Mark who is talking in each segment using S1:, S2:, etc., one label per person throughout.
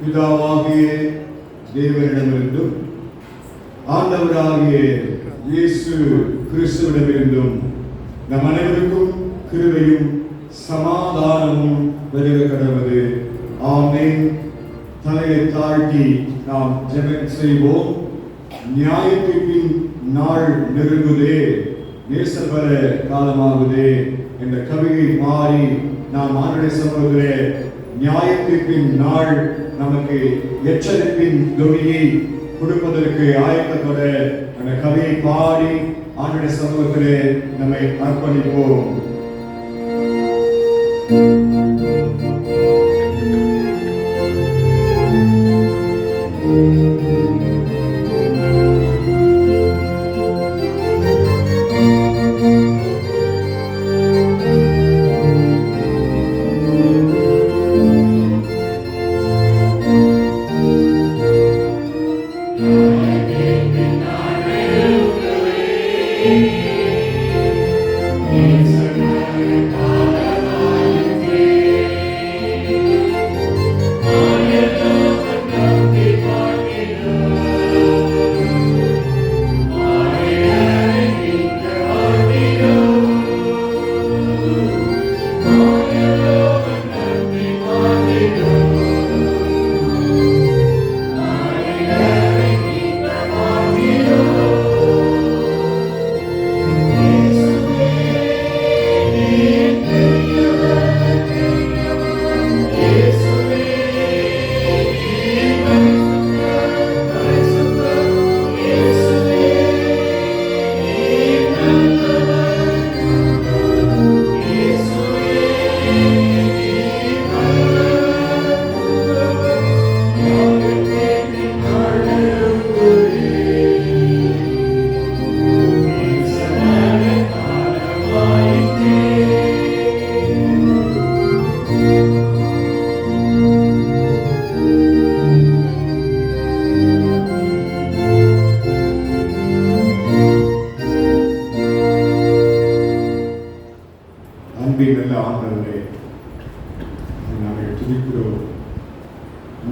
S1: பிதாவாகிய தேவனிடமிருந்தும் ஆண்டவராகிய இயேசு கிறிஸ்துவிடமிருந்தும் நம் அனைவருக்கும் கிருபையும் சமாதானமும் வருக கடவுது. ஆமென். தலையை தாழ்த்தி நாம் ஜெபம் செய்வோம். நியாயத்தீர்ப்பின் நாள் நெருங்குதே, நேசபர காலமாகுதே என்ற கவியை மாறி நாம் ஆண்டவருடைய சமூகத்திலே நியாயத்தீர்ப்பின் நாள் நமக்கு எச்சரிப்பின் தொனியை கொடுப்பதற்கு ஆயத்தப்பட அந்த கவியை பாடி ஆண்டவருடைய சமூகத்திலே நம்மை அர்ப்பணிப்போம்.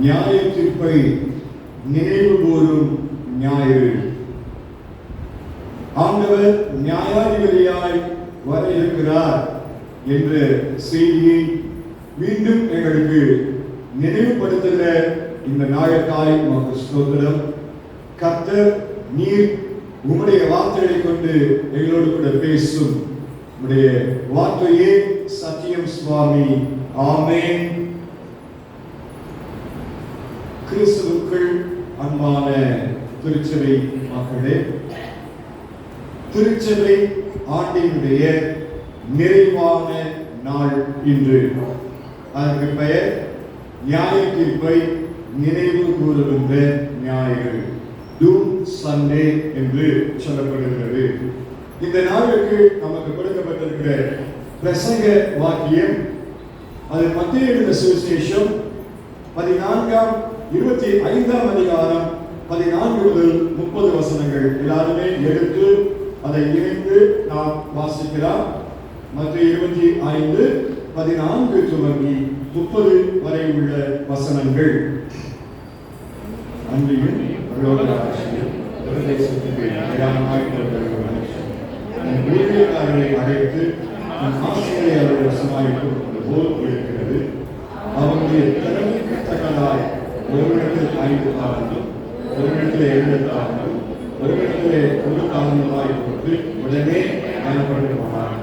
S1: நியாய தீர்ப்பை நினைவு கூறும் ஞாயிறு. ஆண்டவர் நியாயாதிபதியாய் வர இருக்கிறார் என்ற செய்தியை மீண்டும் எங்களுக்கு நினைவுபடுத்துகிற இந்த நாயக்காய் உமக்கு ஸ்தோத்திரம். கர்த்தர் நீர் உம்முடைய வார்த்தைகளை கொண்டு எங்களோடு கூட பேசும். உம்முடைய வார்த்தையே சத்தியம் சுவாமி. ஆமென். கிறிஸ்துவுக்குள் அன்பான திருச்சபை மக்களே, திருச்சபை ஆண்டினுடைய நிறைவான நாள் இன்று. அதற்கு பெயர் நியாய தீர்ப்பை நினைவு கூறுகின்ற ஞாயிறு, டூம் சண்டே என்று சொல்லப்படுகிறது. இந்த நாளுக்கு நமக்கு கொடுக்கப்பட்டிருக்கிற பிரசங்க வாக்கியம் அது மத்திய எழுதின சுவிசேஷம் 25ஆம் அதிகாரம் 14 முதல் 30 வசனங்கள். எல்லாருமே எடுத்து அதை இணைந்து நாம் வாசிக்கலாம். மத்திய 25:14 துவங்கி 30 வரை உள்ள வசனங்கள். அன்றையும் ஊழியக்காரரை அழைத்து ஆசிரியர் வசமாயிருப்பது போல் இருக்கிறது. அவருடைய திறமைக்கு தக்கதாய் ஒருவரிடத்தில் 5 தாளந்தும், ஒருவரிடத்திலே 2 தாளந்தும், ஒருவரிடத்திலே 1 தாளந்துமாய் கொடுத்து உடனே பயன்படுத்துவார்.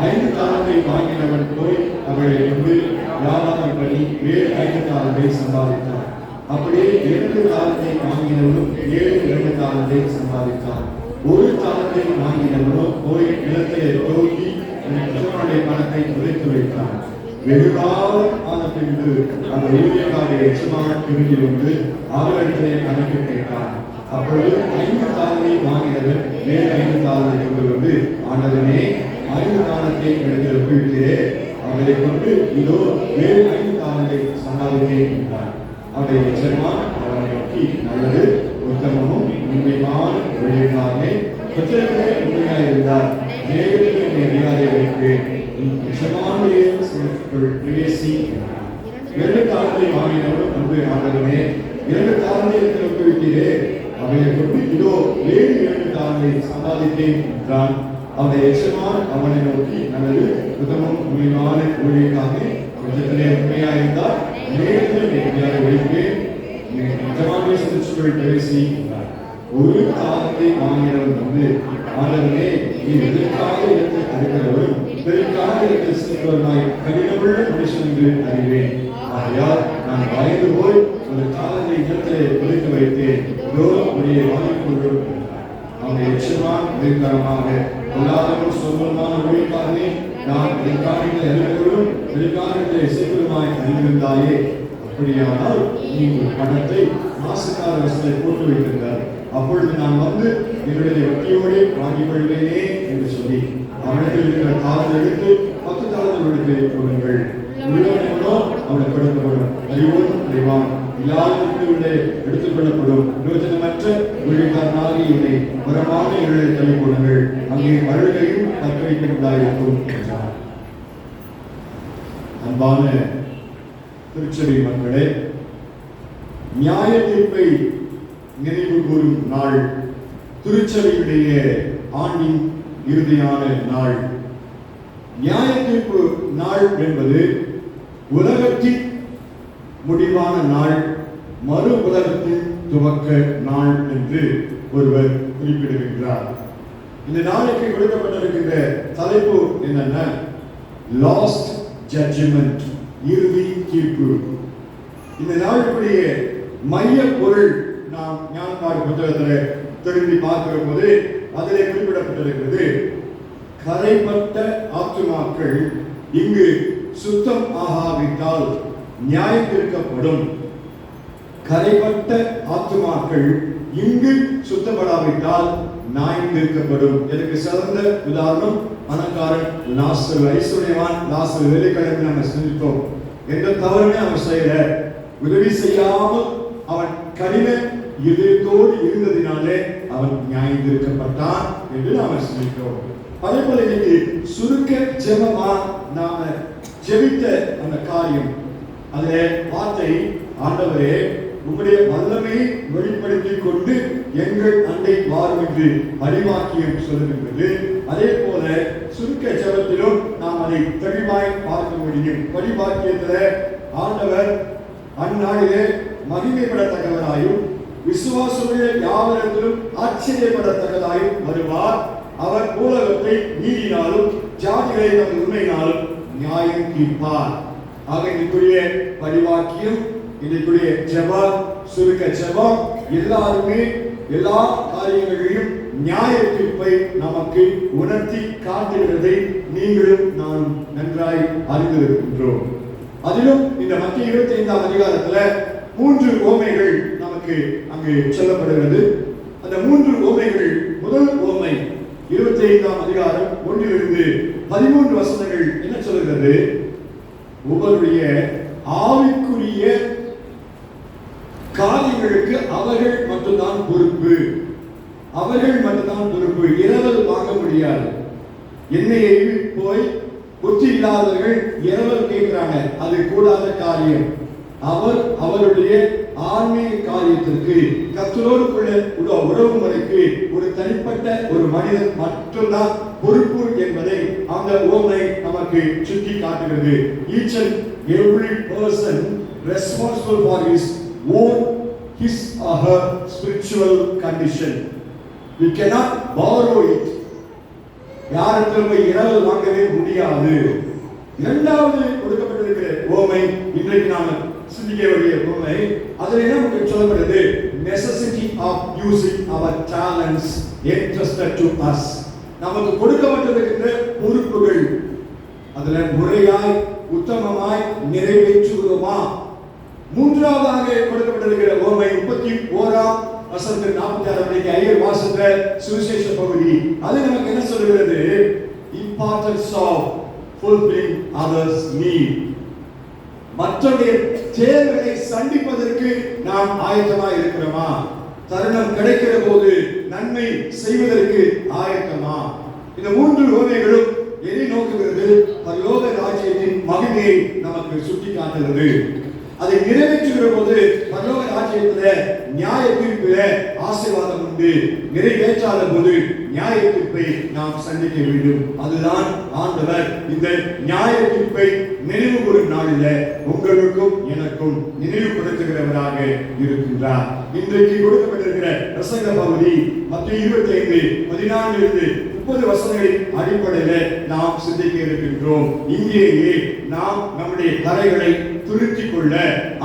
S1: 5 தாளந்தை வாங்கினவன் போய் அவளை கொண்டு வியாபாரம் பண்ணி வேறு 5 தாளந்தை சம்பாதித்தார். அப்படியே 2 தாளந்தை வாங்கினவனும் 2 தாளந்தை சம்பாதித்தார். 1 தாளந்தை வாங்கினவனோ போய் நிலத்திலே தோண்டி எஜமானுடைய பணத்தை உதைத்து வைத்தார். வெகுகாலம் ஆன பின்பு அந்த ஊழியக்காரரை எஜமான் திரும்பி வந்து அவர்களிடத்திலே கணக்கு கேட்டார். அப்பொழுது 5 தாளந்தை வாங்கினவர் வேறு 5 தாளந்தை கொண்டு வந்து, ஆண்டவனே 5 தாளந்தை எடுத்து ஒப்பிட்டே அவரை கொண்டு இதோ வேறு 5 தாளந்தை சம்பாதித்தேன் என்றார். அவருடைய எஜமான் அவரை நோக்கி, நல்லது, உத்தமமும் உண்மையான ஊழியக்காரனே, புத்தகத்திலே உண்மையாக இருந்தார், நேரத்திலே நீ அதிகாரியை வைக்கிறேன், எஜமானுடைய பிரவேசி என்றார். 2 தாளந்தை வாங்கினவரும் வந்து கொண்டு ஆண்டவனே 2 தாளந்தை எனக்கு ஒப்புவித்தீரே, அவைகளை கொண்டு இதோ வேறு 2 தாளந்தை சம்பாதித்தேன் என்றான். அவனை எச்சமான் அவனை நோக்கி, நல்லது, உத்தமம் உண்மையான ஊழியக்காக கொஞ்சத்திலே உண்மையாயிருந்தால் நேரத்தில் நேர்மையாக வைப்பேன், நிஜமாக சிறுச்சுகள் பேசி என்றார். ஒரு தாளத்தை வாங்கினவன் வந்து, ஆண்டவனே நீ எதற்காக இடத்தை தடுக்கிறவரும் பெருக்காக இடத்தை செய்கிறவனாய் கடினமுள்ள மனுஷன் என்று அறிவேன். ஆகையால் நான் பயந்து போய் ஒரு தாளத்தை இடத்திலே ஒதுக்க வைத்தேன், இதோ உடைய வாங்கிக் கொள்ளும் என்றார். அவனை எச்சமான் எதிர்காலமாக பொல்லாதவன் சொல்வமான ஊழியக்காரனே, நான் எதிர்காலத்தை அறிவர்களும் எதிர்காலத்தை இசைகளுமாய் அறிந்திருந்தாயே, அப்படியானால் நீ ஒரு பணத்தை மாசுக்கார வசத்தை போட்டு வைத்திருந்தார். அப்பொழுது நான் வந்து என்னுடைய வட்டியோடு வாங்கிக் கொள்வேனே என்று சொல்லி அவனிடத்தில் இருக்கிற தாளத்தை எடுத்து 10 தாளங்களுக்கு கொடுங்கள். உள்ளவனோ அவனை கொடுக்கப்படும், அறிவோடும் அறிவான், இல்லாதவர்களுடைய எடுத்துக் கொள்ளப்படும். யோஜனமற்ற ஊழியக்காரனாகி என்னை புறமான இருளை தள்ளி கொடுங்கள், அங்கே அழுகையும் தற்கொலைக்கும் என்றார். அன்பான திருச்சபை மக்களே, நியாய தீர்ப்பை நினைவு கூறும் நாள், திருச்சபையுடைய ஆண்டின் இறுதியான நாள். நியாய தீர்ப்பு நாள் என்பது உலகத்தின் முடிவான நாள், மறு உலகத்தின் துவக்க நாள் என்று ஒருவர் குறிப்பிடுகின்றார். இந்த நாளுக்கு கொடுக்கப்பட்டிருக்கின்ற தலைப்பு என்னென்ன? லாஸ்ட் ஜட்ஜ்மெண்ட், இறுதி தீர்ப்பு. இந்த நாளுக்குரிய மைய பொருள் நாம் ஞானப்பாடு புத்தகத்தில் திரும்பி பார்க்கிற போது அதிலே குறிப்பிடப்பட்டிருக்கிறது, கரைப்பட்ட ஆத்துமாக்கள் இங்கு சுத்தம் ஆகாவிட்டால் நியாயம் தீர்க்கப்படும். கரைப்பட்ட ஆத்துமாக்கள் இங்கு சுத்தப்படாவிட்டால் நியாயம் தீர்க்கப்படும். எனக்கு சிறந்த உதாரணம் பணக்காரன் லாசரு, ஐஸ்வர்யவான் லாசரு. வேலைக்கிழமை நம்ம செஞ்சிட்டோம், எந்த தவறுமே அவன் செய்யல, உதவி செய்யாமல் அவன் கடின இதயத்தோடு இருந்ததினாலே அவன் நியாயம் தீர்க்கப்பட்டான் என்று நாம சொல்லிட்டோம். அதே போல இன்னைக்கு சுருக்க ஜெபமா நாம ஜெபித்த அந்த காரியம், அதுல வார்த்தை, ஆண்டவரே உங்களுடைய வல்லமையை வெளிப்படுத்திக் கொண்டு எங்கள் அண்டை வாரும் என்று பரிவாக்கியம் சொல்லுகின்றது. அதே போல சுருக்க ஜெபத்திலும் நாம் அதை தெளிவாய் பார்க்க முடியும். பரிவாக்கியத்துல ஆண்டவர் அந்நாளிலே மகிமைப்படத்தக்கவராயும் விசுவாசமுடைய யாவரிடத்திலும் ஆச்சரியப்படத்தக்கதாயும் வருவார். அவர் உலகத்தை நீதினாலும் ஜாதிகளை தமது உண்மையினாலும் நியாயம் தீர்ப்பார். ஆக இதற்குரிய பரிவாக்கியம், இதற்குரிய ஜெபம், சுருக்க ஜெபம் எல்லாருமே எல்லா காரியங்களிலும் நியாய தீர்ப்பை நமக்கு உணர்த்தி காட்டுகிறதை நீங்களும் நான் நன்றாய் அறிந்திருக்கின்றோம். அதிலும் இந்த மத்திய 25ஆம் அதிகாரத்துல 3 ஓமைகள் நமக்கு அங்கு சொல்லப்படுகிறது. அந்த 3 ஓமைகள், முதல் ஓமை 25ஆம் அதிகாரம் 1 - 13 வசனங்கள் என்ன சொல்கிறது? ஒவ்வொருடைய ஆவிக்குரிய காரியங்களுக்கு அவர்கள் மட்டும்தான் பொறுப்பு, அவர்கள் மட்டும்தான் பொறுப்பு. இரவல் வாங்க முடியாது. எண்ணெயை போய் புத்தி இல்லாதவர்கள் இரவல் கேட்கிறாங்க, அது கூடாத காரியம். அவருடைய ஆன்மீக காரியத்திற்கு கர்த்தரோடு உறவு முறைக்கு ஒரு தனிப்பட்ட ஒரு மனிதன் மட்டும்தான் பொறுப்பு என்பதை அந்த ஓமை நமக்கு சுட்டி காட்டுகிறது. Each and every person responsible for his or her spiritual condition. We cannot borrow it. யாருக்கும் இரவல் வாங்கவே முடியாது. இரண்டாவது கொடுக்கப்பட்டிருக்கிற ஓமை, இன்றைக்கு நாம் சிந்திக்க வேண்டிய ஓமை, அதில் என்ன நமக்கு சொல்லப்படுது? necessity of using our talents entrusted to us. நமக்கு கொடுக்கப்பட்டிருக்கிற பொறுப்புகள் அதுல முறையாய் உத்தமமாய் நிறைவேற்றுகிறோமா? மூன்றாவதாக கொடுக்கப்பட்டிருக்கிற ஓமை 31ஆம் வசனத்தில் 46 ஐயர் வாசக சுவிசேஷ பகுதி, அது நமக்கு என்ன சொல்கிறது? importance of fulfilling others need. மற்றவருடைய தேவைகளை சந்திப்பதற்கு நாம் ஆயத்தமாக இருக்கிறோமா? தருணம் கிடைக்கிற போது நன்மை செய்வதற்கு ஆயத்தமா? இந்த 3 ஓமைகளும் எதை நோக்குகிறது? பரலோக ராஜ்யத்தின் மகிமையை நமக்கு சுட்டிக்காட்டுகிறது. அதை நிறைவேற்றுகிற போது பரலோக ராஜ்யத்திலே நியாய தீர்ப்பிலே ஆசீர்வாதம் உண்டு. நிறைவேற்றாத போது நியாய தீர்ப்பை நாம் சந்திக்க வேண்டும். அதுதான் ஆண்டவர் இந்த நியாய தீர்ப்பை நினைவு கூறும் நாளில் உங்களுக்கும் எனக்கும் நினைவுபடுத்துகிறவராக இருக்கின்றார். இன்றைக்கு கொடுக்கப்பட்டிருக்கிற பிரசங்க பகுதி மத்தேயு 25:14-30 வசனங்களின் அடிப்படையில் நாம் சிந்திக்க இருக்கின்றோம். இங்கேயே நாம் நம்முடைய கரைகளை துருத்திக் கொள்ள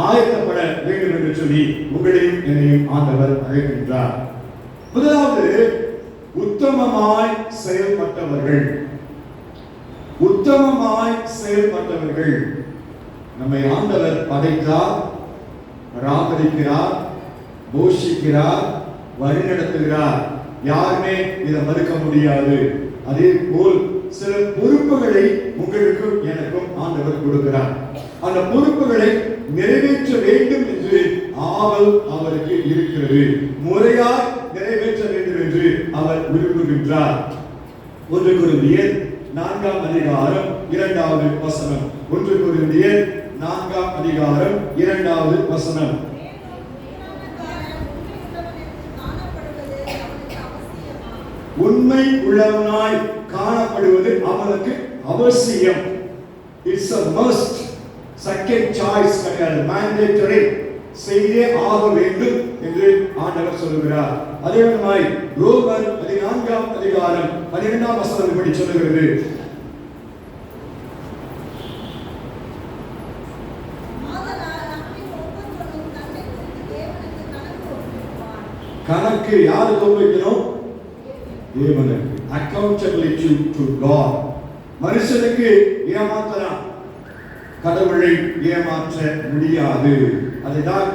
S1: ஆயத்தப்பட வேண்டும் என்று சொல்லி உங்களையும் என்னையும் ஆண்டவர் அழைக்கின்றார். முதலாவது, உத்தமமாய் செயல்பட்டவர்கள். உத்தமமாய் செயல்பட்டவர்கள். நம்மை ஆண்டவர் படைத்தார், பராமரிக்கிறார், போஷிக்கிறார், வழிநடத்துகிறார். யாருமே இதை மறுக்க முடியாது. அதே போல் சில பொறுப்புகளை உங்களுக்கும் எனக்கும் ஆண்டவர் கொடுக்கிறார். அந்த பொறுப்புகளை நிறைவேற்ற வேண்டும் என்று ஆவல் அவருக்கு இருக்கிறது. முறையாய் நிறைவேற்ற வேண்டும் என்று அவர் விரும்புகின்றார். 1 கொரிந்தியர் 4:2 வசனம். 1 கொரிந்தியர் 4:2 உண்மை உள்ளவனாய் காணப்படுவது அவனுக்கு அவசியம். It's a must. Second choice கிடையாது, mandatory. செய்தே ஆக வேண்டும் என்று ஆண்டவர் சொல்லுகிறார். அதே மாதிரி ரோமர் 14:12 வசனம் இப்படி சொல்லுகிறது. கணக்கு யாருக்கு ஒப்புவிக்கணும்? தேவனுக்கு. accountability to God. மனுஷனுக்கு ஏமாற்றலாம், கடவுளை ஏமாற்ற முடியாது. அதுதான்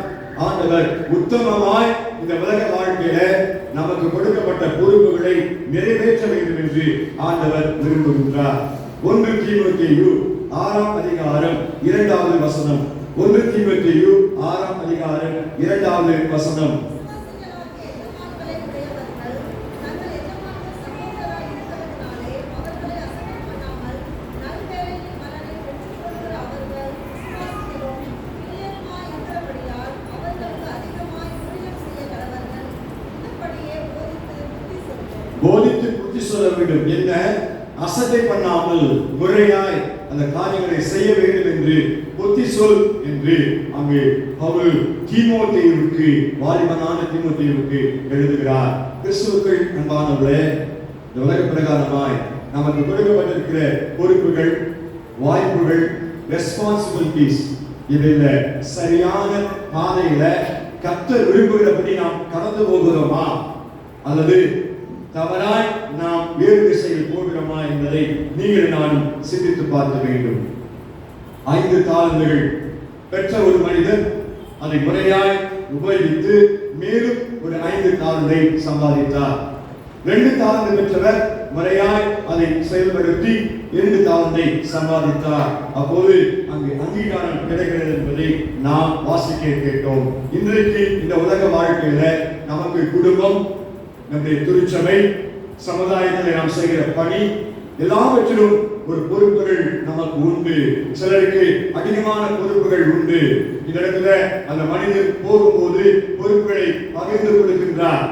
S1: ஆண்டவர் உத்தமமாய் இந்த உலக வாழ்க்கையில நமக்கு கொடுக்கப்பட்ட பொறுப்புகளை நிறைவேற்ற வேண்டும் என்று ஆண்டவர் விரும்புகின்றார். 1 தீமோத்தேயு 6:2 வசனம். 1 தீமோத்தேயு 6:2 வசனம். போதித்து புத்தி சொல்ல வேண்டும். என்ன? அசட்டை பண்ணாமல் முறையாய் அந்த காரியங்களை செய்ய வேண்டும் என்று புத்தி சொல் என்று அங்கு பவுல் தீமோத்தேயுவுக்கு, வாலிபனான தீமோத்தேயுவுக்கு எழுதுகிறார். கிறிஸ்துவுக்குள் அன்பானவர்களே, இந்த உலக பிரகாரமாய் நமக்கு கொடுக்கப்பட்டிருக்கிற பொறுப்புகள், வாய்ப்புகள், ரெஸ்பான்சிபிலிட்டிஸ், இதில் சரியான பாதையில கர்த்தர் விரும்புகிறபடி நாம் கடந்து போகிறோமா அல்லது தவறாய் நாம் வேறு திசையில் போகிறோமா என்பதை நீங்கள் நானும் சிந்தித்து பார்க்க வேண்டும். 5 தாளந்துகள் பெற்ற ஒரு மனிதர் அதை முறையாய் உபயோகித்து மேலும் ஒரு 5 தாளந்தை சம்பாதித்தார். 2 தாளந்து பெற்றவர் முறையாய் அதை செயல்படுத்தி 2 தாளந்தை சம்பாதித்தார். அப்போது அங்கு அங்கீகாரம் கிடைக்கிறது என்பதை நாம் வாசிக்க கேட்டோம். இன்றைக்கு இந்த உலக வாழ்க்கையில நமக்கு குடும்பம், நம்முடைய திருச்சபை, சமுதாயத்தில் நாம் செய்கிற பணி, எல்லாவற்றிலும் ஒரு பொறுப்புகள் நமக்கு உண்டு. சிலருக்கு அதிகமான பொறுப்புகள் உண்டு. இந்த இடத்துல அந்த மனிதர் போகும்போது பொறுப்புகளை பகிர்ந்து கொடுக்கின்றார்.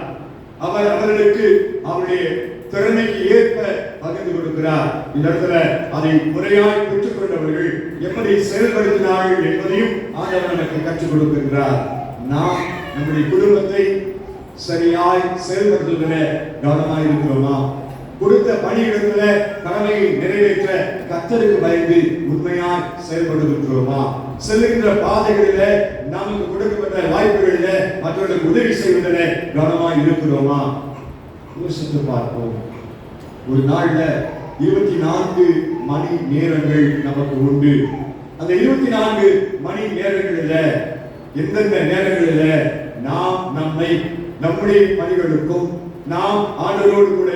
S1: அவர் அவர்களுக்கு அவருடைய திறமைக்கு ஏற்ப பகிர்ந்து கொடுக்கிறார். இந்த இடத்துல அதை முறையாய் பெற்றுக் கொண்டவர்கள் எப்படி செயல்படுத்தினார்கள் என்பதையும் ஆண்டவர் நமக்கு கற்றுக் கொடுக்கின்றார். நாம் நம்முடைய குடும்பத்தை சரியாய் செயல்படுத்துவதில் கவனமாய் இருக்கிறோமா? கொடுத்த பணியிடத்துல கடமையை நிறைவேற்ற கர்த்தருக்கு பயந்து உண்மையாய் செயல்படுகின்றோமா? செல்லுகின்ற பாதைகளில நமக்கு கொடுக்கப்பட்ட வாய்ப்புகளில மற்றவர்களுக்கு உதவி செய்வதில் கவனமாய் இருக்கிறோமா? யோசித்து பார்ப்போம். ஒரு நாள்ல 24 மணி நேரங்கள் நமக்கு உண்டு. அந்த 24 மணி நேரங்களில எந்தெந்த நேரங்களில நாம் நம்மை நம்முடைய பணிகளுக்கும் நாம் ஆண்டவரோடு கூட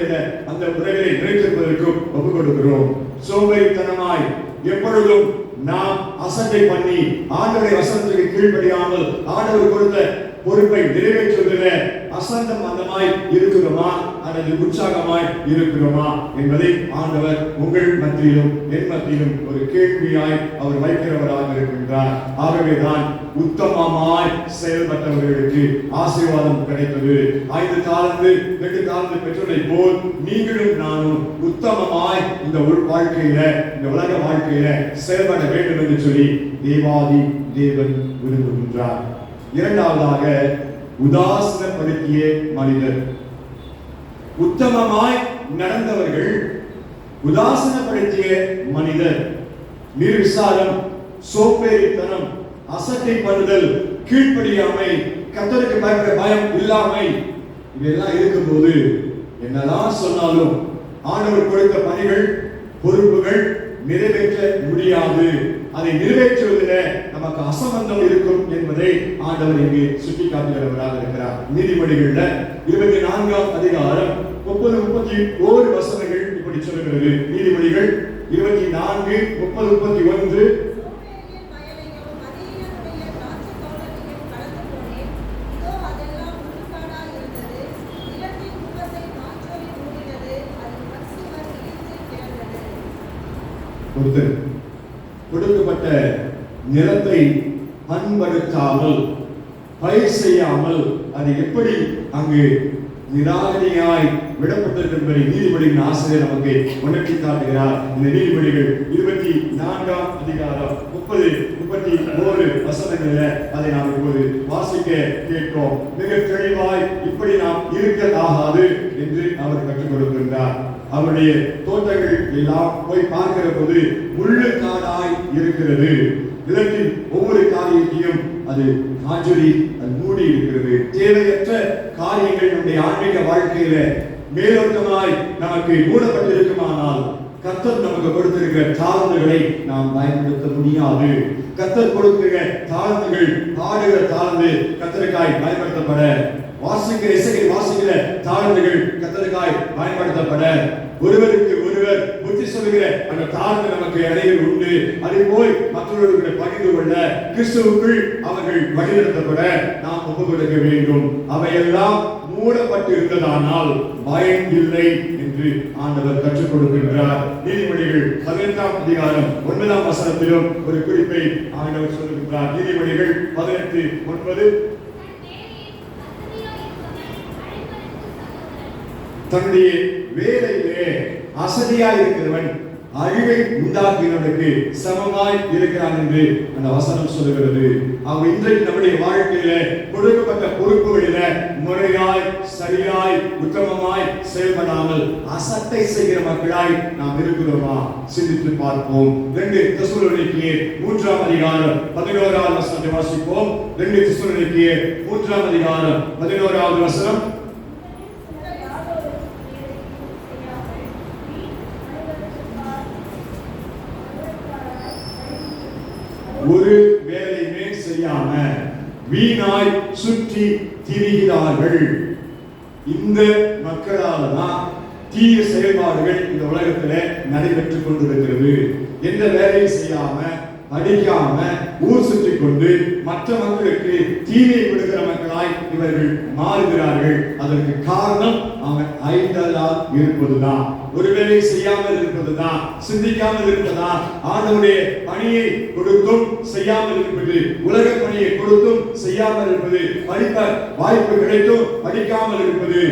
S1: அந்த உறவை நிறைவேற்றுவதற்கும் ஒப்புக் கொடுக்கிறோம். சோம்பேறித்தனமாய் எப்பொழுதும் நாம் அசட்டை பண்ணி ஆண்டவருடைய வசனத்துக்கு கீழ்ப்படியாமல் ஆண்டவர் கொடுத்த பொறுப்பை நிறைவேற்றுவதில் அசந்த மந்தமாய் இருக்கிறோமா அல்லது உற்சாகமாய் இருக்கிறோமா என்பதை ஆண்டவர் உங்கள் மத்தியிலும் என் மத்தியிலும் ஒரு கேள்வியாய் அவர் வைக்கிறவராக இருக்கின்றார். ஆகவேதான் உத்தமமாய் செயல்பட்டவர்களுக்கு ஆசீர்வாதம் கிடைத்தது. 5 தாலந்து 2 தாலந்து பெற்றதை போல் நீங்களும் நானும் உத்தமமாய் இந்த வாழ்க்கையில, இந்த உலக வாழ்க்கையில செயல்பட வேண்டும் என்று சொல்லி தேவாதி தேவன் விரும்புகின்றார். இரண்டாவதாக, உதாசீனப்படுத்திய மனிதர். உத்தமமாய் நடந்தவர்கள் உதாசீனப்படுத்திய மனிதர். நிர்விசாரம், சோம்பேறித்தனம், அசட்டை பண்ணுதல், கீழ்ப்படியாமை, கர்த்தருக்கு பயப்பட பயம் இல்லாமை, இதெல்லாம் இருக்கும்போது என்னதான் சொன்னாலும் ஆண்டவர் கொடுத்த பணிகள், பொறுப்புகள் நிறைவேற்ற முடியாது. அதை நிறைவேற்றுவதில் நமக்கு அசம்பந்தம் இருக்கும் என்பதை ஆண்டவர் இங்கே சுட்டிக்காட்டுகிறவராக இருக்கிறார். நீதிமொழிகள்ல 24ஆம் அதிகாரம் 30-31 வசனங்கள் இப்படி சொல்லுகிறது. நீதிமொழிகள் 24, 30, 31. கொடுக்கப்பட்ட நிலத்தை பண்படுத்தாமல், பயிர் செய்யாமல் அது எப்படி அங்கு நிராகரியாய் விடப்பட்டிருக்கின்ற நீதிபதியின் ஆசிரியர் நமக்கு உணர்த்தி காட்டுகிறார். இந்த நீதிபதிகள் 24ஆம் அதிகாரம் 30-31 வசனங்களில் அதை நாம் இப்போது வாசிக்க கேட்கிறோம். மிக தெளிவாய் இப்படி நாம் இருக்கலாகாது என்று அவர் கற்றுக் கொடுக்கின்றார். அவருடைய தோட்டங்கள் எல்லாம் போய் பார்க்கிற போது முள்ளு காடாய் இருக்கிறது. நிலத்தின் ஒவ்வொரு காரியத்தையும் அது காஞ்சொலி, அது மூடி இருக்கிறது. தேவையற்ற காரியங்கள் நம்முடைய ஆன்மீக வாழ்க்கையில மேலோட்டமாய் நமக்கு மூடப்பட்டிருக்குமானால் கர்த்தர் நமக்கு கொடுத்திருக்கிற தாளந்துகளை நாம் பயன்படுத்த முடியாது. கர்த்தர் கொடுக்கிற தாளந்துகள், பாடுகிற தாளந்து கர்த்தருக்காய் பயன்படுத்தப்பட, வாசிக்கிற இசையை வாசிக்கிற தாளந்துகள் கர்த்தருக்காய் பயன்படுத்தப்பட, ஒருவருக்கு ஒருவர் புத்தி சொல்லுகிற அந்த தாழ்ந்து நமக்கு இடையில் உண்டு. அதை போய் மற்றவர்களுக்கு பகிர்ந்து கொள்ள, கிறிஸ்துவுக்குள் அவர்கள் வழிநடத்தப்பட நாம் ஒப்புக் கொடுக்க வேண்டும். அவையெல்லாம் மூடப்பட்டு இருந்ததானால் பயம் இல்லை என்று ஆண்டவர் கற்றுக் கொடுக்கின்றார். நீதிமொழிகள் 18ஆம் அதிகாரம் 9ஆம் வசனத்திலும் ஒரு குறிப்பை ஆண்டவர் சொல்லுகின்றார். நீதிமொழிகள் 18:9. தன்னுடைய வேலையிலே அசதியாய் இருக்கிறவன் அழிவை உண்டாக்கினவனுக்கு சமமாய் இருக்கிறான் என்று அந்த வசனம் சொல்லுகிறது. அவன் இன்றைக்கு நம்முடைய வாழ்க்கையில கொடுக்கப்பட்ட பொறுப்புகளில முறையாய், சரியாய், உத்தமமாய் செயல்படாமல் அசட்டை செய்கிற மக்களாய் நாம் இருக்கிறோமா? சிந்தித்து பார்ப்போம். 2 தெசலோனிக்கேயர் 3ஆம் அதிகாரம் 11ஆவது வசனத்தை வாசிப்போம். 2 தெசலோனிக்கேயர் 3ஆம் அதிகாரம் 11ஆவது வசனம். ஒரு வேலையுமே செய்யாம வீணாய் சுற்றி திரிகிறார்கள். இந்த மக்களால் தான் தீய செயல்பாடுகள் இந்த உலகத்திலே நடைபெற்றுக் கொண்டிருக்கிறது. எந்த வேலையும் செய்யாம, படிக்காம, ஊர் சுற்றி கொண்டு மற்ற மக்களுக்கு தீமை கொடுக்கிற மக்களாய் இவர்கள் மாறுகிறார்கள். அதற்கு காரணம் அவன் ஐடலா இருப்பதுதான், ஒரு வேலை செய்யாமல் இருப்பதுதான், சிந்திக்காமல் இருப்பதுதான், ஆண்டவருடைய பணியை கொடுத்தும் செய்யாமல் இருப்பது, உலக பணியை கொடுத்தும் செய்யாமல் இருப்பது, படிக்க வாய்ப்பு கிடைத்தும் படிக்காமல் இருப்பது,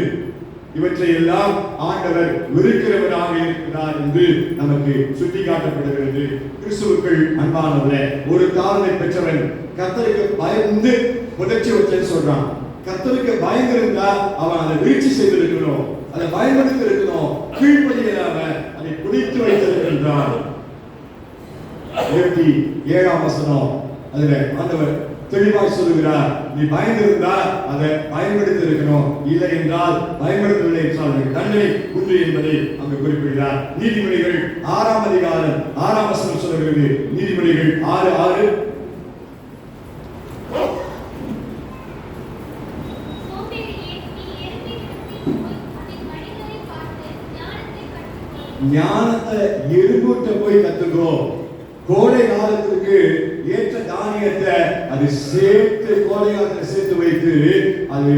S1: இவற்றை எல்லாம் ஆண்டவர் வெறுக்கிறவராக இருக்கிறார் என்று நமக்கு சுட்டிக்காட்டப்படுகிறது. கிறிஸ்துவுக்குள் அன்பானவர்களே, ஒரு தாளந்தை பெற்றவன் கர்த்தருக்கு பயந்து புதைச்சி வச்சேன்னு சொல்றான். கர்த்தருக்கு பயந்திருந்தா அவன் அதை வீழ்ச்சி செய்திருக்கணும், அதை பயன்படுத்தி இருக்கணும். கீழ்ப்படியிலாம அதை குடித்து வைத்திருக்கின்றான். 27ஆம் வசனம் அதுல ஆண்டவர் தெளிவாய் சொல்லுகிறார், நீ பயந்திருந்தா அதை பயன்படுத்தி இருக்கணும், இல்லை என்றால் பயன்படுத்தவில்லை என்றால் தண்டனை உண்டு என்பதை அங்கு குறிப்பிடுகிறார். நீதிமொழிகள் 6ஆம் அதிகாரம் 6ஆம் வசனம் சொல்லுகிறது. நீதிமொழிகள் 6:6. ஞானத்தை எறும்புட்ட போய் கத்துக்கோ. கோடை காலத்துக்கு ஏற்ற தானியத்தை அது சேர்த்து கோடை காலத்தில் சேர்த்து வைத்து அது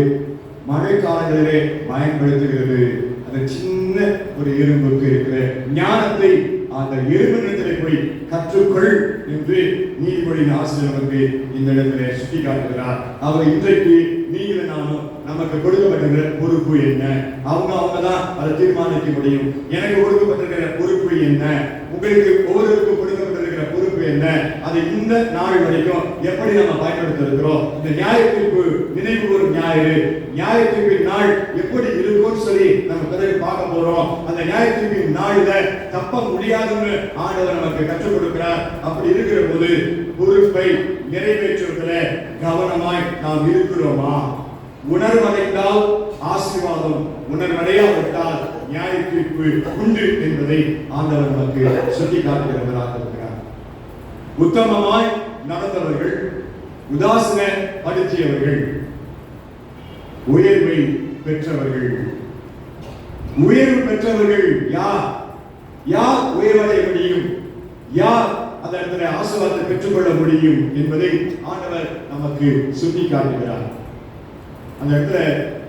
S1: மழை காலங்களிலே பயன்படுத்துகிறது. அந்த சின்ன ஒரு எறும்புக்கு இருக்கிற ஞானத்தை அந்த எறும்பிடத்திலே போய் கற்றுக்கொள் என்று நீதிபதியின் ஆசிரியர் நமக்கு இந்த இடத்திலே சுட்டி காட்டுகிறார். அவர் இன்றைக்கு நீங்கள் நானும் நமக்கு கொடுக்கப்பட்டிருக்கிற பொறுப்பு என்ன? அவங்க தான் அதை தீர்மானிக்க முடியும். எனக்கு கொடுக்கப்பட்டிருக்கிற பொறுப்பு என்ன? உங்களுக்கு ஒவ்வொருவருக்கும் கொடுக்கப்பட்டிருக்கிற பொறுப்பு என்ன? அதை இந்த நாள் வரைக்கும் எப்படி நம்ம பயன்படுத்த இருக்கிறோம்? இந்த நியாய தீர்ப்பு நினைவு கூறும் ஞாயிறு, நியாய தீர்ப்பின் நாள் எப்படி இருக்கும்னு சொல்லி நம்ம பிறகு பார்க்க போறோம். அந்த நியாய தீர்ப்பின் நாளில தப்ப முடியாதுன்னு ஆண்டவர் நமக்கு கற்றுக் கொடுக்கிறார். அப்படி இருக்கிற போது பொறுப்பை நிறைவேற்றுவதில் கவனமாய் நாம் இருக்கிறோமா? உணர்வடைந்தால் ஆசீர்வாதம், உணர்வடையாவிட்டால் நியாய தீர்ப்பு உண்டு என்பதை ஆண்டவர் நமக்கு சுட்டி காட்டுகிறவராக இருக்கிறார். உத்தமமாய் நடந்தவர்கள், உதாசீனப்படுத்தியவர்கள், உயர்வை பெற்றவர்கள். உயர்வு பெற்றவர்கள் யார்? யார் உயர்வடைய முடியும்? யார் அந்த இடத்துல ஆசீர்வாதத்தை பெற்றுக்கொள்ள முடியும் என்பதை ஆண்டவர் நமக்கு சுட்டி காட்டுகிறார். அந்த இடத்துல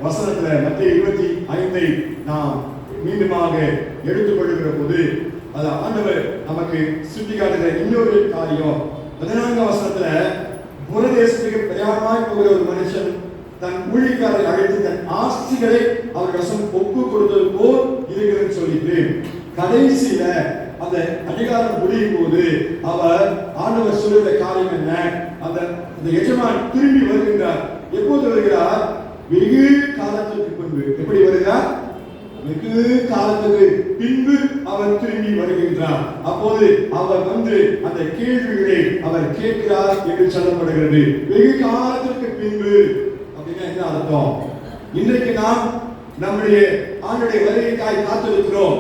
S1: வசனத்துல மத்திய 25 நாம் மீண்டுமாக எடுத்துக்கொள்ளுகிற போது அது ஆண்டவர் நமக்கு சுட்டி காட்டுகிற இன்னொரு காரியம். 14ஆம் வசனத்துல புறதேசத்துக்கு பிரயாணமாய் போகிற ஒரு மனுஷன் தன் ஊழியக்காரரை அழைத்து தன் ஆஸ்திகளை அவர் வசம் ஒப்பு கொடுத்தது போல் இருக்கிறது சொல்லிட்டு கடைசியில அந்த அதிகாரம் முடியும் போது அவர் ஆண்டவர் சொல்லுகிற காரியம் என்ன? அந்த எஜமான் திரும்பி வருகின்றார். எப்போது வருகிறார்? வெகு காலத்துக்கு பின்பு. எப்படி வருகிறார்? வெகு காலத்துக்கு பின்பு அவர் திரும்பி வருகின்றார். அப்போது அவர் வந்து அந்த கேள்விகளை அவர் கேட்கிறார் என்று சொல்லப்படுகிறது. வெகு காலத்திற்கு பின்பு அப்படின்னா என்ன அர்த்தம்? இன்றைக்கு நாம் நம்முடைய ஆண்டுடைய வருகைக்காய் காத்திருக்கிறோம்.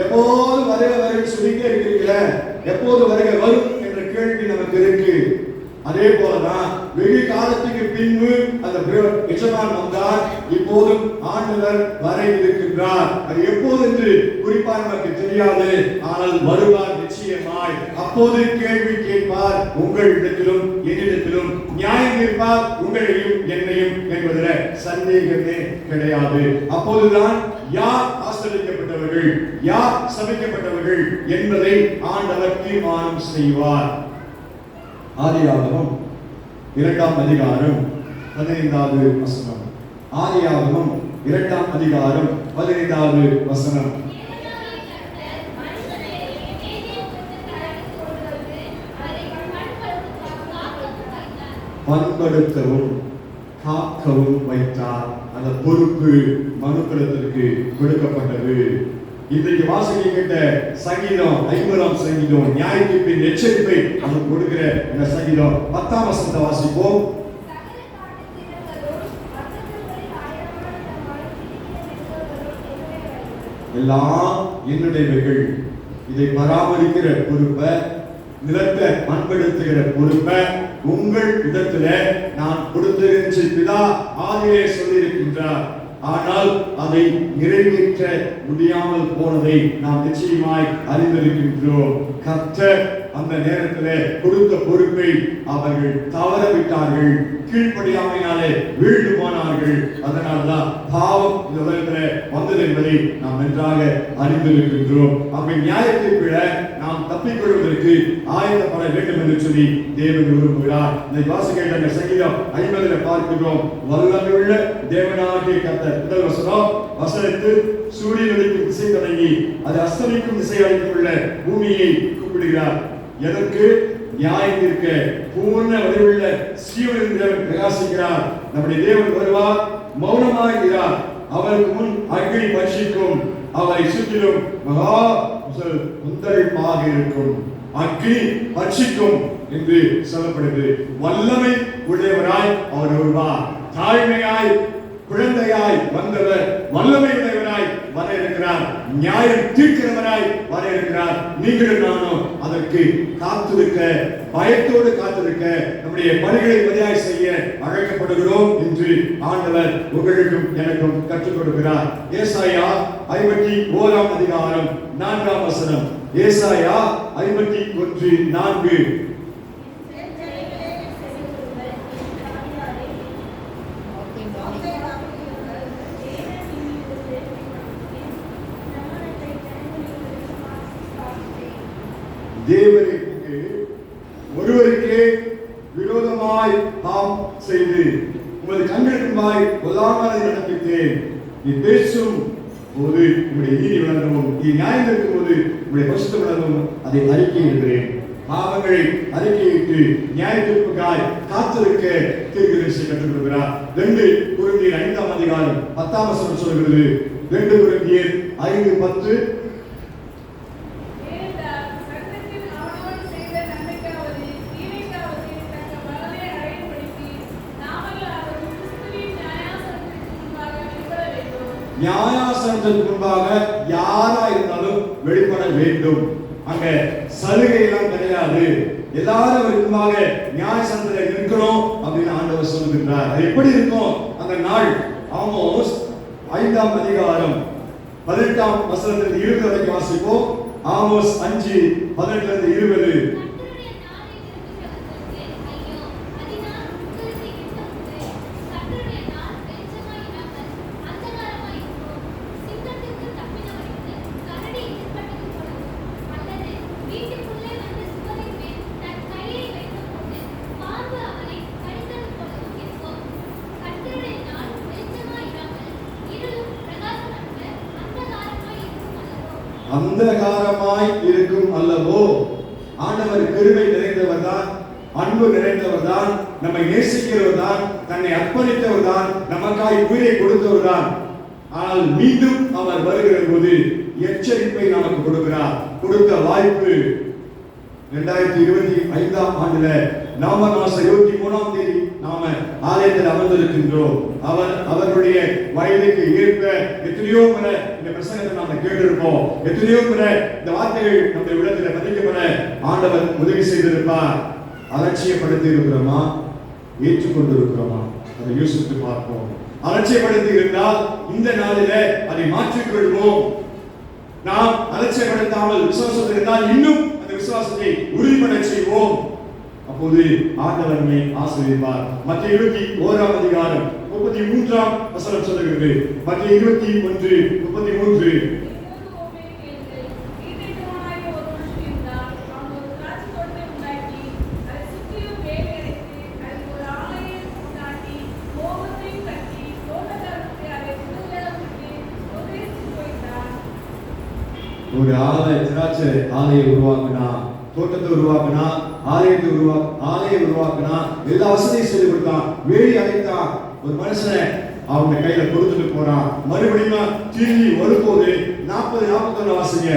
S1: எப்போது வருகை சொல்லிட்டே இருக்கிறீங்களே, எப்போது வருகை வரும் என்ற கேள்வி நமக்கு இருக்கு. அதே போலதான் வெகு காலத்துக்கு பின்பு அந்த எஜமான் வந்தார். இப்போதும் ஆண்டவர் வர இருக்கின்றார். அது எப்போது என்று குறிப்பா நமக்கு தெரியாது, ஆனால் வருவார் நிச்சயமாய். அப்போது கேள்வி கேட்பார், உங்களிடத்திலும் என்னிடத்திலும் நியாயம் கேட்பார், உங்களையும் என்னையும் என்பதில் சந்தேகமே கிடையாது. அப்போதுதான் யார் ஆசீர்வதிக்கப்பட்டவர்கள், யார் சபிக்கப்பட்டவர்கள் என்பதை ஆண்டவர் தீர்மானம் செய்வார். ஆதியாகமம் 2ஆம் அதிகாரம் 15வது வசனம். ஆதியாகமம் 2ஆம் அதிகாரம் 15வது வசனம். பண்படுத்தவும் காக்கவும் வைத்தார். அந்த பொறுப்பு மனுக்குலத்திற்கு கொடுக்கப்பட்டது. இன்றைக்கு வாசிக்கின்ற சங்கீதம் 50ஆம் சங்கீதம் நியாயத்தீர்ப்பின் எச்சரிப்பை நமக்கு கொடுக்கிற இந்த சங்கீதம் 10ஆம் வசனத்தை வாசிப்போம். எல்லாம் என்னுடையவைகள், இதை பராமரிக்கிற பொறுப்பை, நிலத்தை பண்படுத்துகிற பொறுப்பை உங்கள் இடத்துல நான் கொடுத்திருந்த பிதா ஆதியிலே சொல்லியிருக்கின்றார். ஆனால் அதை நிறைவேற்ற முடியாமல் போனதை நாம் நிச்சயமாய் அறிந்திருக்கின்றோம். கர்த்தர் அந்த நேரத்தில் கொடுத்த பொறுப்பை அவர்கள் தவறவிட்டார்கள், கீழ்ப்படியாமையினாலே வீழ்ந்து போனார்கள். அதனால்தான் பாவம் இந்த உலகத்தில் வந்தது என்பதை நாம் நன்றாக அறிந்திருக்கின்றோம். அப்படி நியாயத்தீர்ப்பில நாம் தப்பிக்கொள்வதற்கு ஆயத்தப்பட வேண்டும் என்று சொல்லி தேவன் விரும்புகிறார். இந்த வாசிக்கின்ற சங்கீதம் 50 பார்க்கிறோம். வல்லமையுள்ள தேவனாகிய கர்த்தர், முதல் வசனம், வசனத்தில் சூரியன் உதிக்கும் திசை தொடங்கி அது அஸ்தமிக்கும் திசை வரைக்கும் உள்ள பூமியை கூப்பிடுகிறார். எதற்கு? நியாயம் தீர்க்க பூர்ண வடிவுள்ள சீவனின் தேவன் பிரகாசிக்கிறார். நம்முடைய தேவன் வருவார், மௌனமாகிறார். அவருக்கு முன் அக்னி பட்சிக்கும், அவரை சுற்றிலும் மகா முந்தளிப்பாக இருக்கும். அக்னி பட்சிக்கும் என்று சொல்லப்படுகிறது. வல்லமை உடையவராய் அவர் வருவார். தாழ்மையாய் குழந்தையாய் வந்தவர் வல்லமை உடையவராய் வர இருக்கிறார். நியாயம் தீர்க்கிறவராய் வர இருக்கிறார். நீங்களும் நானும் அதற்கு காத்திருக்க, பயத்தோடு காத்திருக்க, நம்முடைய பணிகளை மதியாய் செய்ய அழைக்கப்படுகிறோம் என்று ஆண்டவர் உங்களுக்கும் எனக்கும் கற்றுக் கொடுக்கிறார். ஏசாயா 51ஆம் அதிகாரம் 4ஆம் வசனம். ஏசாயா 51:4. தேவனுக்கு ஒருவருக்கே விரோதமாய் பாவம் செய்து உமது கண்களுக்குமாய் பொல்லாமலை நடப்பித்தேன். நீ பேசும் போது உங்களுடைய நீதி விளங்கவும், நீ நியாயம் இருக்கும் போது உங்களுடைய பரிசுத்தம் விளங்கவும் அதை அறிக்கையிடுகிறேன். பாவங்களை அறிக்கையிட்டு நியாயத்திற்காய் காத்திருக்க தீர்க்கதரிசி கற்றுக் கொடுக்கிறார். 2 கொரிந்தியர் 5ஆம் அதிகாரம் 10ஆம் வசனம் சொல்கிறது. 2 கொரிந்தியர் 5:10. நியாயாசனத்திற்கு முன்பாக யாரா இருந்தாலும் வெளிப்பட வேண்டும். அங்க சலுகை எல்லாம் கிடையாது. எல்லாரும் முன்பாக நியாயாசனத்தில் இருக்கணும் அப்படின்னு ஆண்டவர் சொல்லுகின்றார். அது எப்படி இருக்கும் அந்த நாள்? ஆமோஸ் 5ஆம் அதிகாரம் 18ஆம் வசனத்திலிருந்து 20 வரைக்கும் வாசிப்போம். ஆமோஸ் 5:18 20. அந்தகாரமாய் இருக்கும் அல்லவோ? ஆண்டவர் கிருபை நிறைந்தவர் தான், அன்பு நிறைந்தவர் தான், நம்மை நேசிக்கிறவர் தான், தன்னை அர்ப்பணித்தவர் தான், நமக்காய் உயிரை கொடுத்தவர் தான். ஆனால் மீண்டும் அவர் வருகிற போது எச்சரிப்பை நமக்கு கொடுக்கிறார். கொடுத்த வாய்ப்பு 2025ஆம் ஆண்டுல நவம்பர் மாசம் 23ஆம் தேதி நாம ஆலயத்தில் அமர்ந்திருக்கின்றோம். அவர்களுடைய வயதுக்கு ஏற்ப எத்தனையோ முறை இந்த பிரசங்கத்தை நாம கேட்டிருப்போம். எத்தனையோ முறை இந்த வார்த்தைகள் நம்முடைய உள்ளத்தில் பதிக்கப்பட ஆண்டவர் உதவி செய்திருப்பார். அலட்சியப்படுத்தி இருக்கிறோமா? ஏற்றுக்கொண்டு இருக்கிறோமா? அதை யோசித்து பார்ப்போம். அலட்சியப்படுத்தி இருந்தால் இந்த நாளில அதை மாற்றிக்கொள்வோம். நாம் அலட்சியப்படுத்தாமல் விசுவாசத்தில் இருந்தால் இன்னும் அந்த விசுவாசத்தை உறுதிப்பட செய்வோம். அப்போது ஆண்டவர் நம்மை ஆசீர்வதிப்பார். மத்திய 21ஆம் அதிகாரம் 33ஆம் வசனம் சொல்லுகிறது. மத்திய 21:33. ஒரு திராட்சை ஆலையை உருவாக்குனா, தோட்டத்தை உருவாக்குனா, ஆலயத்தை உருவாக்குனா, எல்லா வசதியும் சொல்லி கொடுத்தான், வேலி அடைத்தான். ஒரு மனுஷனை அவங்க கையில கொடுத்துட்டு போறான். மறுபடியும் திரும்பி வரும்போது 40-41 வாசிங்க.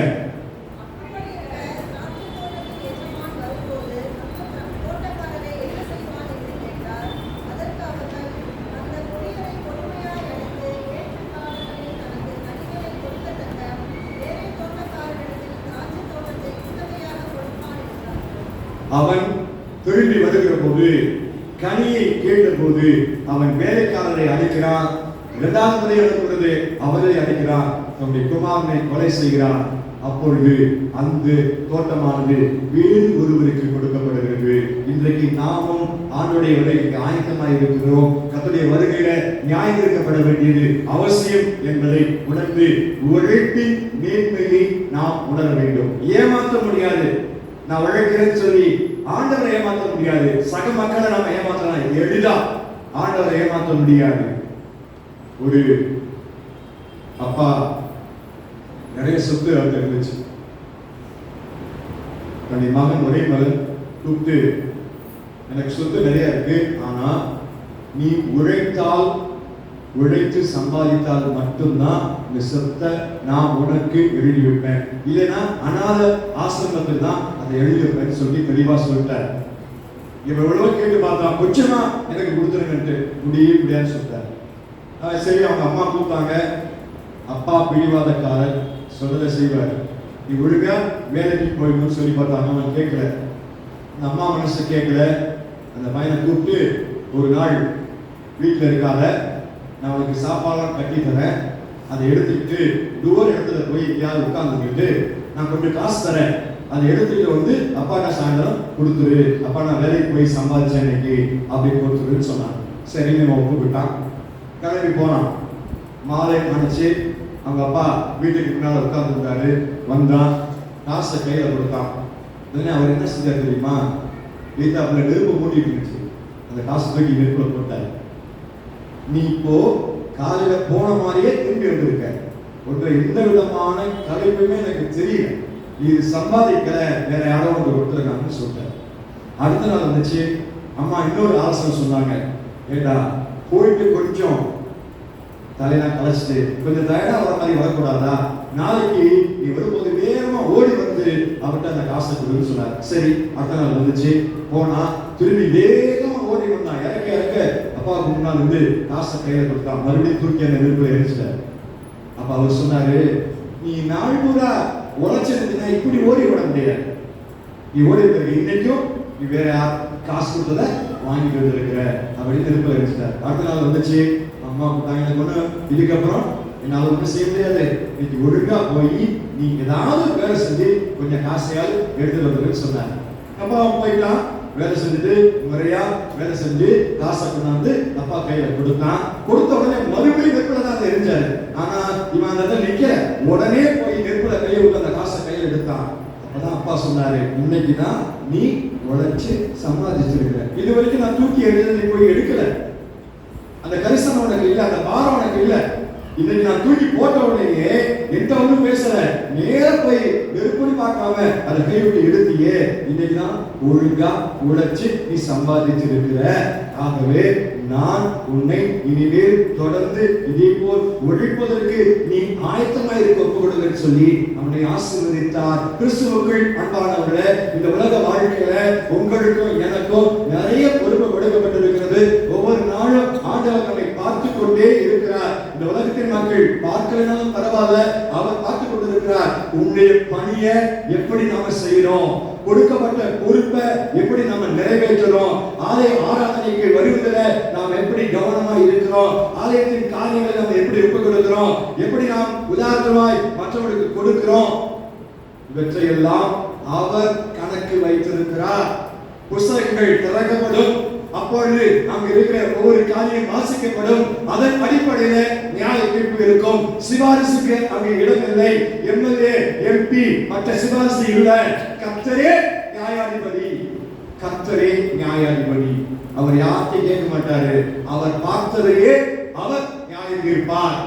S1: அவன் திரும்பி வருகிற போது, கனியை கேட்ட போது அவன் வேலைக்காரரை அழைக்கிறான். 2வது முறை அனுப்புகிறது, அவரை அழைக்கிறான். தன்னுடைய குமாரனை கொலை செய்கிறான். அப்பொழுது அந்த தோட்டமானது வேறு ஒருவருக்கு கொடுக்கப்படுகிறது. இன்றைக்கு நாமும் ஆண்டவருடைய வருகைக்கு ஆயத்தமாக இருக்கிறோம். கர்த்தருடைய வருகையில நியாயம் தீர்க்கப்பட வேண்டியது அவசியம் என்பதை உணர்ந்து உழைப்பின் மேன்மையை நாம் உணர வேண்டும். ஏமாற்ற முடியாது. நான் உழைக்கிறேன்னு சொல்லி ஆண்டவரை ஏமாற்ற முடியாது. சக மக்களை நாம ஏமாற்றலாம் எளிதா, ஆண்டவரை ஏமாற்ற முடியாது. ஒரு அப்பா நிறைய சொத்து அவருக்கு இருந்துச்சு. தன்னுடைய மகன், ஒரே மகன் கூப்பிட்டு, எனக்கு சொத்து நிறைய இருக்கு, ஆனா நீ உழைத்து சம்பாதித்தால் மட்டும்தான் இந்த சொத்தை நான் உனக்கு எழுதி வைப்பேன், இல்லைன்னா அநாத ஆசிரமத்தில் தான் அதை எழுதி வைப்பேன்னு சொல்லி தெளிவா சொல்லிட்டார். இவன் எவ்வளவோ கேட்டு பார்த்தா, கொஞ்சமா எனக்கு கொடுத்துருங்கன்ட்டு முடியாதுன்னு சொல்லிட்டார். சரி, அவங்க அம்மா கூப்பிட்டாங்க. அப்பா பிடிவாதக்காரர், சொல்றதை செய்வார். நீ ஒழுங்கா வேலைக்கு போயிடணும்னு சொல்லி பார்த்தாங்க. அவன் கேட்கல, அந்த அம்மா மனசு கேட்கல. அந்த பையனை கூப்பிட்டு, ஒரு நாள் வீட்டில் இருக்காத, நான் உனக்கு சாப்பாடெல்லாம் கட்டி தரேன், அதை எடுத்துக்கிட்டு தூர இடத்துல போய் எங்கேயாவது உட்காந்துக்கிட்டு நான் கொஞ்சம் காசு தரேன், அதை எடுத்துக்கிட்டு வந்து அப்பா நான் சாயந்தரம் கொடுத்துரு, அப்பா நான் வேலைக்கு போய் சம்பாதிச்சேன் இன்னைக்கு அப்படின்னு கொடுத்துருன்னு சொன்னான். சரின்னு அவன் ஒப்புக்கிட்டான். கிளம்பி போனான். மாலை அணைச்சு அவங்க அப்பா வீட்டுக்கு பின்னால் உட்காந்துருந்தாரு. வந்தான், காசை கையில் கொடுத்தான். உடனே அவர் என்ன செஞ்சார் தெரியுமா? வீட்டாப்புல நெருப்பு மூட்டிட்டு இருந்துச்சு, அந்த காசு தூக்கி நெருப்புல போட்டார். நீ இப்போ காலையில போன மாதிரியே திரும்பி வந்திருக்க, ஒன்றை எந்த விதமான கலைப்புமே எனக்கு தெரியல, இது சம்பாதிக்கல, வேற யாரோ ஒன்று கொடுத்துருக்காங்கன்னு சொல்லிட்டார். அடுத்த நாள் வந்துச்சு, அம்மா இன்னொரு ஆலோசனை சொன்னாங்க. ஏண்டா போயிட்டு கொஞ்சம் தலையெல்லாம் கலைச்சிட்டு கொஞ்சம் டயர்டா வர மாதிரி வரக்கூடாதா? நாளைக்கு நீ வரும்போது வேகமா ஓடி வந்து அவர்கிட்ட அந்த காசை கொடுன்னு சொன்னார். சரி, அடுத்த நாள் வந்துச்சு, போனா திரும்பி வேகமா ஓடி வந்தான். இறக்க இறக்க அப்பாவுக்கு முன்னால் வந்து காசை கையில கொடுத்தான். மறுபடியும் தூக்கி அந்த நெருப்புல எரிச்சிட்டார். அப்ப அவர் சொன்னாரு, நீ நாள் பூரா உழைச்சிருந்தீங்கன்னா இப்படி ஓடி விட முடியாது. நீ ஓடி இருக்க, இன்னைக்கும் நீ வேற காசு கொடுத்தத வாங்கிட்டு வந்திருக்கிற அப்படின்னு நெருப்புல எரிச்சிட்டார். அடுத்த நாள் வந்துச்சு, அம்மா கூட்டாங்க கொண்டு, இதுக்கப்புறம் என்னால ஒன்றும் செய்ய முடியாது, இன்னைக்கு ஒழுங்கா போய் நீ ஏதாவது வேலை செஞ்சு கொஞ்சம் காசையாவது எடுத்துட்டு வந்துருன்னு சொன்னாங்க. அப்பா போயிட்டான், வேலை செஞ்சுட்டு முறையா வேலை செஞ்சு காசை கொண்டாந்து அப்பா கையில கொடுத்தான். கொடுத்த உடனே மறுபடியும் நெருப்புல தான் எரிஞ்சாரு. ஆனா இவன் அந்த நிக்க உடனே போய் நெருப்புல கையை விட்டு அந்த காசை கையில எடுத்தான். அப்பதான் அப்பா சொன்னாரு, இன்னைக்கு தான் நீ உழைச்சு சம்பாதிச்சிருக்கிற, இது வரைக்கும் நான் தூக்கி எழுதி போய் எடுக்கல, அந்த கரிசனம் உனக்கு இல்ல, அந்த பாரம் உனக்கு இல்ல, இன்னைக்கு நான் தூக்கி போட்ட உடனேயே எந்த ஒன்றும் பேசல, நேர போய் நெருப்புன்னு பார்க்காம அதை கை விட்டு எடுத்தியே, இன்னைக்கு தான் ஒழுங்கா உழைச்சு நீ சம்பாதிச்சிருக்கிற. ஆகவே நான் உன்னை இனிமேல் தொடர்ந்து இதே போல் உழைப்பதற்கு நீ ஆயத்தமாய் இருக்க ஒப்புக்கொடுங்கன்னு சொல்லி அவனை ஆசீர்வதித்தார். கிறிஸ்துவுக்குள் அன்பானவர்களே, இந்த உலக வாழ்க்கையில உங்களுக்கும் எனக்கும் நிறைய பொறுப்பு கொடுக்கப்பட்டிருக்கிறது. ஒவ்வொரு நாளும் ஆண்டவர் நம்மை பார்த்து கொண்டே இருக்கிறார். இந்த உலகத்தின் மக்கள் பார்க்கலனாலும் பரவாயில்ல, அவர் பார்த்து கொண்டிருக்கிறார். உன்னுடைய பணியை எப்படி நாம செய்யறோம், கொடுக்கப்பட்ட பொறுப்பை எப்படி நாம நிறைவேற்றுறோம், ஆலய ஆராதனைக்கு வருவதில் நாம் எப்படி கவனமா இருக்கிறோம், ஆலயத்தின் காரியங்களை நாம் எப்படி ஒப்புக் கொடுக்கிறோம், எப்படி நாம் உதாரணமாய் மற்றவர்களுக்கு கொடுக்கிறோம், இவற்றையெல்லாம் அவர் கணக்கு வைத்திருக்கிறார். புத்தகங்கள் திறக்கப்படும், அப்பொழுது அங்கு இருக்கிற ஒவ்வொரு காரியம் வாசிக்கப்படும். அதன் அடிப்படையில் நியாய தீர்ப்பு இருக்கும். சிபாரிசுக்கு அங்கே இடமில்லை. எம்எல்ஏ, எம்பி, மற்ற சிபாரிசு இல்லை. கர்த்தரே நியாயாதிபதி, கர்த்தரே நியாயாதிபதி. அவர் யார்கிட்ட கேட்க மாட்டாரு, அவர் பார்த்ததையே அவர் நியாயம் தீர்ப்பார்.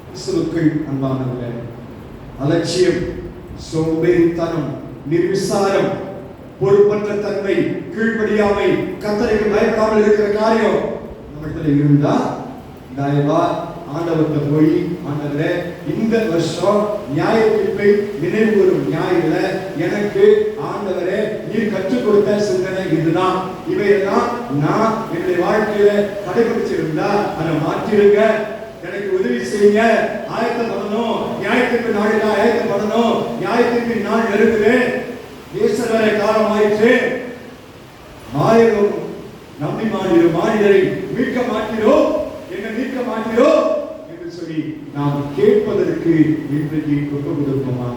S1: கிறிஸ்துவுக்குள் அன்பானவர்களே, அலட்சியம், சோம்பேறித்தனம், நிர்விசாரம், பொறுப்பற்ற தன்மை, கீழ்ப்படியாமை, கர்த்தருக்கு பயப்படாமல் இருக்கிற காரியம் நம்மிடத்தில் இருந்தா தயவா ஆண்டவர்கிட்ட போய், ஆண்டவரே இந்த வருஷம் நியாய தீர்ப்பை நினைவு கூறும் ஞாயிறுல எனக்கு ஆண்டவரே நீர் கற்றுக் கொடுத்த சிந்தனை இதுதான், இவையெல்லாம் நான் என்னுடைய வாழ்க்கையில கடைபிடிச்சிருந்தா அதை மாற்றிருங்க, எனக்கு உதவி செய்யுங்க, ஆயத்தம் பண்ணணும், நியாயத்திற்கு நாளில் ஆயத்தம் பண்ணணும், நியாயத்திற்கு நாள் நெருங்குது, தேசவர காலம் ஆயிற்று, மாயரும் நம்பி மாறிடும் மாநிலரை மீட்க மாட்டீரோ, என்ன மீட்க மாட்டீரோ என்று சொல்லி நாம் கேட்பதற்கு இன்றைக்கு ஒப்பு கொடுப்போமா?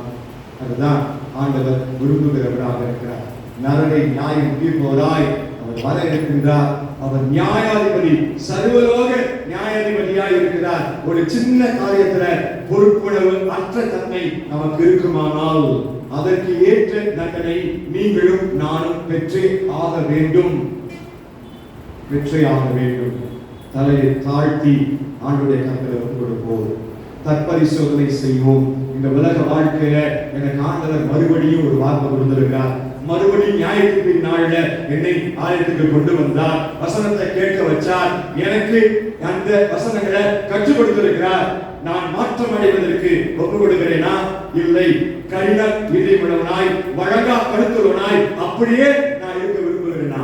S1: அதுதான் ஆண்டவர் விரும்புகிறவராக இருக்கிறார். நரனை நியாயம் தீர்ப்பவராய் அவர் வர இருக்கின்றார். அவர் நியாயாதிபதி, சர்வலோக நியாயாதிபதியாய் இருக்கிறார். ஒரு சின்ன காரியத்துல பொறுப்புணர்வு அற்ற தன்மை நமக்கு இருக்குமானால் அதற்கு ஏற்ற தண்டனை நீங்களும் நானும் பெற்றே ஆக வேண்டும், பெற்றே ஆக வேண்டும். தலையை தாழ்த்தி ஆண்டுடைய கருத்தில் ஒப்புக் கொடுப்போம், தற்பரிசோதனை செய்வோம். இந்த உலக வாழ்க்கையில எனக்கு ஆண்டவர் மறுபடியும் ஒரு வார்த்தை கொடுத்திருக்கிறார். மறுபடியும் நியாயத்தின் நாள்ல என்னை ஆலயத்துக்கு கொண்டு வந்தார், வசனத்தை கேட்க வச்சார், எனக்கு அந்த வசனங்களை கற்றுக் கொடுத்திருக்கிறார். நான் மாற்றம் அடைவதற்கு ஒப்புக் கொடுக்கிறேனா? இல்லை. கடின விதிமுள்ளவனாய், வழங்கா கருத்துள்ளவனாய் அப்படியே நான் இருக்க விரும்புகிறேனா?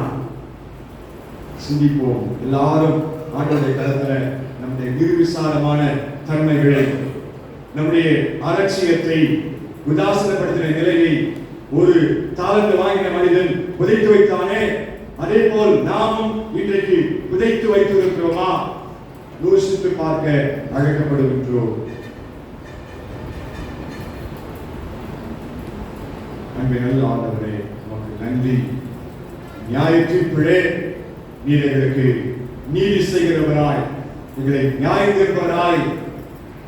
S1: சிந்திப்போம். எல்லாரும் ஆண்டவருடைய கருத்துல நம்முடைய நிர்விசாரமான தன்மைகளை, நம்முடைய அலட்சியத்தை, உதாசீனப்படுத்தின நிலையை ஒரு தாளந்து வாங்கின மனிதன் புதைத்து வைத்தானே, அதே போல் நாமும் இன்றைக்கு புதைத்து வைத்திருக்கிறோமா? யோசித்து பார்க்க அழைக்கப்படுகின்றோம். அன்பின் ஆண்டவரே, உமக்கு நன்றி. நியாயத்தீர்ப்பிலே நீர் எங்களுக்கு நீதி செய்கிறவராய், எங்களை நியாயம் தீர்ப்பவராய்,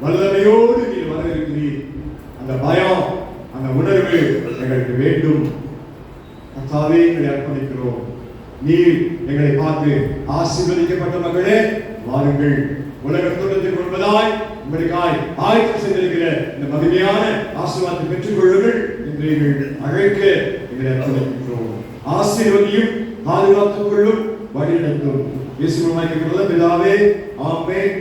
S1: வல்லமையோடு நீர் வர இருக்கிறீர். அந்த பயம், அந்த உணர்வு எங்களுக்கு வேண்டும். கர்த்தாவே, எங்களை அர்ப்பணிக்கிறோம். நீர் எங்களை பார்த்து ஆசீர்வதிக்கப்பட்ட மகளே, வாருங்கள், உலகம் தொடர்ந்து கொள்வதாய் உங்களுக்காய் ஆயத்தம் செய்திருக்கிற இந்த மகிமையான ஆசீர்வாதத்தை பெற்றுக் கொள்ளுங்கள் என்று எங்கள் அழைக்க எங்களை அர்ப்பணிக்கிறோம். ஆசீர்வதியும் பாதுகாத்துக் கொள்ளும், வழிநடத்தும். இயேசுவின் நாமத்தில் பிதாவே, ஆமென்.